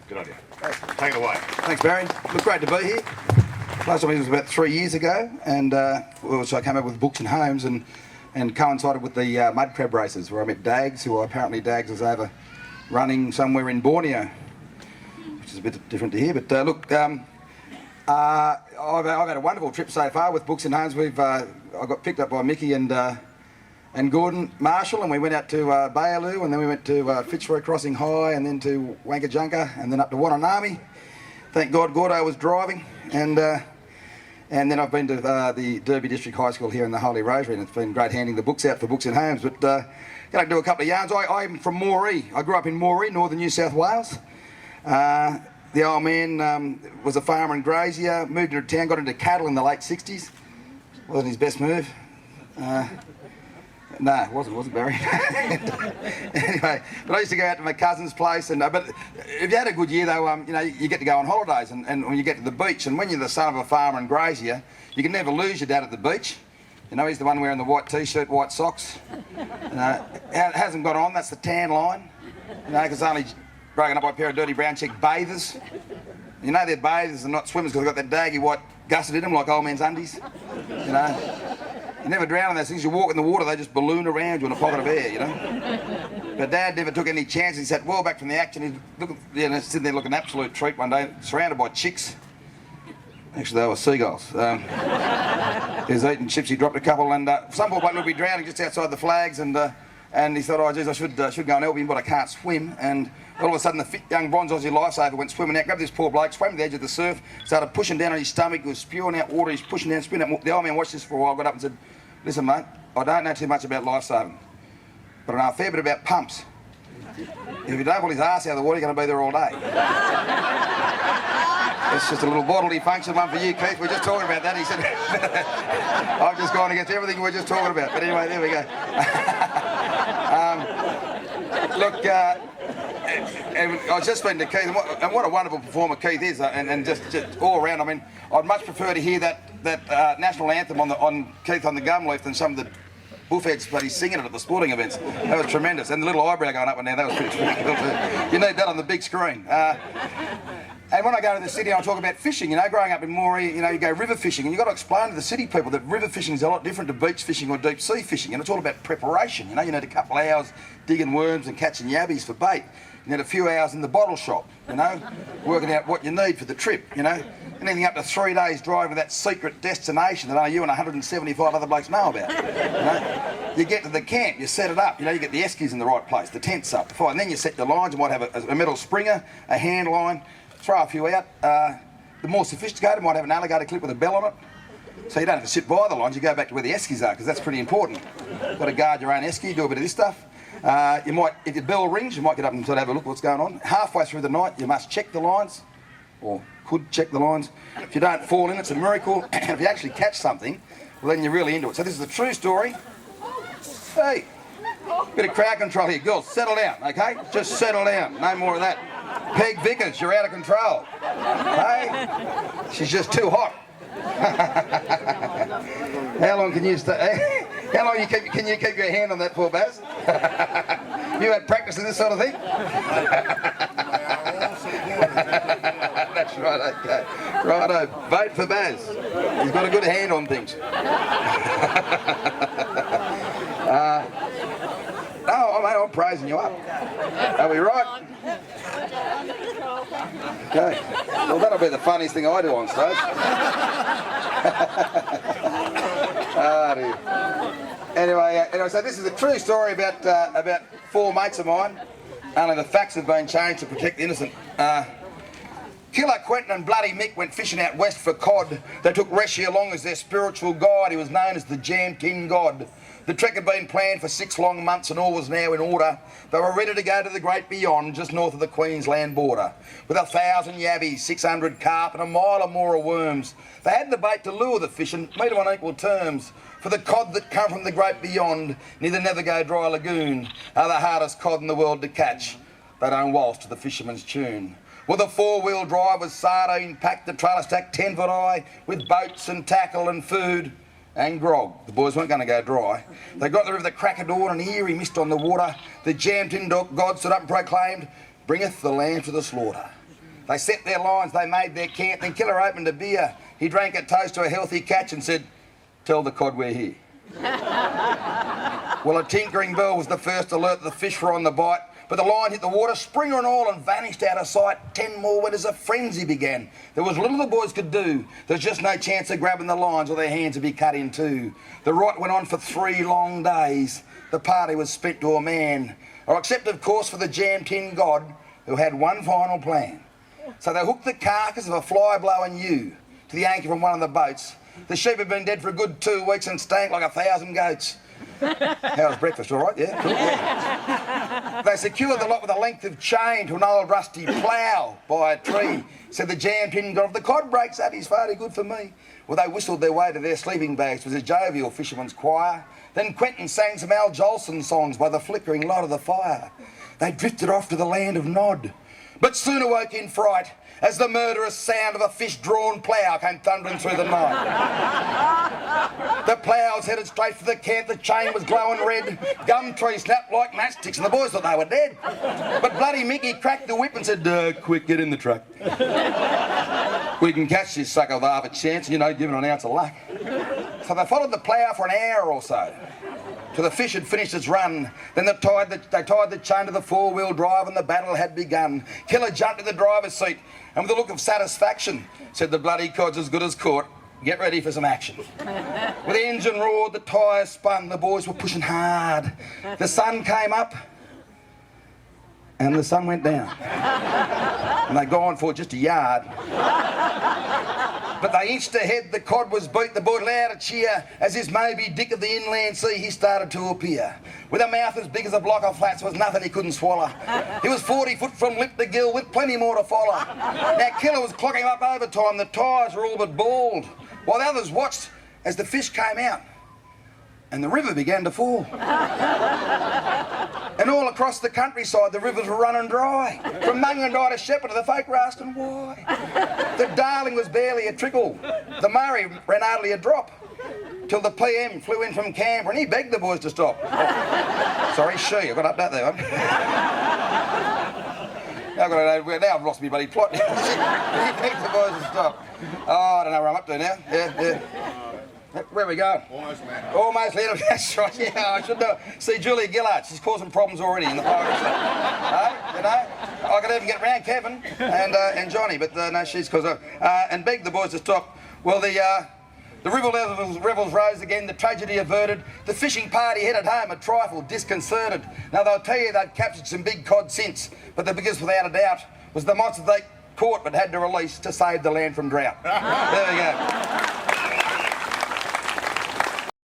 Good idea. Take it away. Thanks, Barry. Look, great to be here. Last time was about 3 years ago, and so I came up with Books and Homes and coincided with the mud crab races, where I met Dags, who apparently Dags was over running somewhere in Borneo, which is a bit different to here. But look, I've had a wonderful trip so far with Books and Homes. I got picked up by Mickey and Gordon Marshall, and we went out to Bailoo, and then we went to Fitzroy Crossing High, and then to Wankajunka, and then up to Wananami. Thank God Gordo was driving, and then I've been to the Derby District High School here in the Holy Rosary, and it's been great handing the books out for Books and Homes. But going to do a couple of yarns. I'm from Moree. I grew up in Moree, northern New South Wales. The old man was a farmer and grazier, moved into town, got into cattle in the late 60s. Wasn't his best move. No, it wasn't Barry. Anyway, but I used to go out to my cousin's place, and but if you had a good year though, you know, you get to go on holidays, and when you get to the beach, and when you're the son of a farmer and grazier, you can never lose your dad at the beach. You know, he's the one wearing the white t-shirt, white socks. You know, it hasn't got on, that's the tan line. You know, because it's only broken up by a pair of dirty brown check bathers. You know they're bathers and not swimmers because they've got that daggy white gusset in them like old man's undies. You know. You never drown in those things. You walk in the water, they just balloon around you in a pocket of air, you know. But Dad never took any chances. He sat well back from the action. He's looking, you know, sitting there looking an absolute treat one day, surrounded by chicks. Actually, they were seagulls. He was eating chips. He dropped a couple, and some poor bloke would be drowning just outside the flags, and he thought, oh, geez, I should go and help him, but I can't swim. And all of a sudden, the fit young bronze Aussie lifesaver went swimming out, grabbed this poor bloke, swam to the edge of the surf, started pushing down on his stomach. He was spewing out water. He's pushing down, spinning out. The old man watched this for a while, got up and said, listen, mate, I don't know too much about lifesaving, but I know a fair bit about pumps. If you don't pull his arse out of the water, you're going to be there all day. It's just a little bodily function one for you, Keith. We're just talking about that. He said, I've just gone against everything we're just talking about. But anyway, there we go. Look, and I was just speaking to Keith, and what a wonderful performer Keith is, and just all around. I mean, I'd much prefer to hear that national anthem on Keith on the gum leaf than some of the buffheads but he's singing it at the sporting events. That was tremendous, and the little eyebrow going up and down, that was pretty cool too. You need that on the big screen. And when I go to the city, I talk about fishing. You know, growing up in Moree, you know, you go river fishing, and you've got to explain to the city people that river fishing is a lot different to beach fishing or deep sea fishing, and it's all about preparation. You know, you need a couple of hours digging worms and catching yabbies for bait. You need a few hours in the bottle shop, you know, working out what you need for the trip, you know. Anything up to 3 days driving to that secret destination that only you and 175 other blokes know about, you know. You get to the camp, you set it up, you know, you get the eskies in the right place, the tent's up, the fire, and then you set the lines. You might have a metal springer, a hand line, throw a few out. The more sophisticated might have an alligator clip with a bell on it, so you don't have to sit by the lines, you go back to where the eskies are, because that's pretty important. You've got to guard your own esky, do a bit of this stuff. You might, if your bell rings, you might get up and sort of have a look what's going on. Halfway through the night, you must check the lines, or could check the lines. If you don't fall in, it's a miracle. And if you actually catch something, well, then you're really into it. So this is a true story. Hey, bit of crowd control here. Girls, settle down, okay? Just settle down. No more of that. Peg Vickers, you're out of control. Hey, she's just too hot. How long can you stay? How long can you keep your hand on that poor Baz? You had practice in this sort of thing? That's right, okay. Righto, vote for Baz. He's got a good hand on things. No, mate, I'm praising you up. Are we right? Okay. Well, that'll be the funniest thing I do on stage. Oh, dear. Anyway, so this is a true story about four mates of mine. Only the facts have been changed to protect the innocent. Killer Quentin and Bloody Mick went fishing out west for cod. They took Reshi along as their spiritual guide. He was known as the Jam Tin God. The trek had been planned for 6 long months and all was now in order. They were ready to go to the great beyond, just north of the Queensland border. With 1,000 yabbies, 600 carp and a mile or more of worms. They had the bait to lure the fish and meet them on equal terms. For the cod that come from the great beyond, near the Never Go Dry Lagoon, are the hardest cod in the world to catch. They don't waltz to the fisherman's tune. With a 4-wheel drive with sardine packed, the trailer stacked 10-foot high, with boats and tackle and food and grog. The boys weren't going to go dry. They got the river the crack of dawn, an eerie mist on the water. The Jam Tin God stood up and proclaimed, "Bringeth the lamb to the slaughter." They set their lines, they made their camp, then Killer opened a beer. He drank a toast to a healthy catch and said, "Tell the cod we're here." Well, a tinkering bell was the first alert that the fish were on the bite, but the line hit the water, springer and all, and vanished out of sight. 10 more went as a frenzy began. There was little the boys could do. There was just no chance of grabbing the lines or their hands would be cut in two. The rot went on for 3 long days. The party was spent to a man, or except, of course, for the jam tin god, who had one final plan. So they hooked the carcass of a fly-blowing ewe to the anchor from one of the boats. The sheep had been dead for a good 2 weeks and stank like 1,000 goats. How was breakfast, all right? Yeah, cool. Yeah. They secured the lot with a length of chain to an old rusty plough by a tree. Said the jam tin god, "If the cod breaks up, he's fairly good for me." Well, they whistled their way to their sleeping bags. It was a jovial fisherman's choir. Then Quentin sang some Al Jolson songs by the flickering light of the fire. They drifted off to the land of Nod, but soon awoke in fright as the murderous sound of a fish-drawn plough came thundering through the night. The plough was headed straight for the camp, the chain was glowing red, gum trees snapped like matchsticks, and the boys thought they were dead. But bloody Mickey cracked the whip and said, "Quick, get in the truck. We can catch this sucker with half a chance, give it an ounce of luck." So they followed the plough for an hour or so, till the fish had finished its run. Then they tied the chain to the 4-wheel drive and the battle had begun. Killer jumped in the driver's seat and with a look of satisfaction said, "The bloody cod's as good as caught. Get ready for some action." Well, the engine roared, the tyres spun, the boys were pushing hard. The sun came up and the sun went down. And they'd gone for just a yard. But they inched ahead, the cod was beat, the boy let out a cheer as his Moby Dick of the inland sea, he started to appear. With a mouth as big as a block of flats, was nothing he couldn't swallow. He was 40 foot from lip to gill, with plenty more to follow. Now Killer was clocking up overtime, the tyres were all but bald, while the others watched as the fish came out and the river began to fall. And all across the countryside the rivers were running dry. From Mungandai to Shepparton, the folk were asking why. The Darling was barely a trickle, the Murray ran hardly a drop, till the PM flew in from Canberra and he begged the boys to stop. Oh, sorry, I got up that there one. Now I've lost me bloody plot. He begged the boys to stop. Oh, I don't know where I'm up to now. Yeah. Where are we going? Almost, man. Almost there. That's right. Yeah, I should know. See, Julia Gillard, she's causing problems already in the pirates. I could even get round Kevin and Johnny, but no, she's causing. And begged the boys to stop. Well, the river levels rose again, the tragedy averted. The fishing party headed home a trifle disconcerted. Now they'll tell you they've captured some big cod since, but the biggest without a doubt was the monster they caught but had to release to save the land from drought. There we go.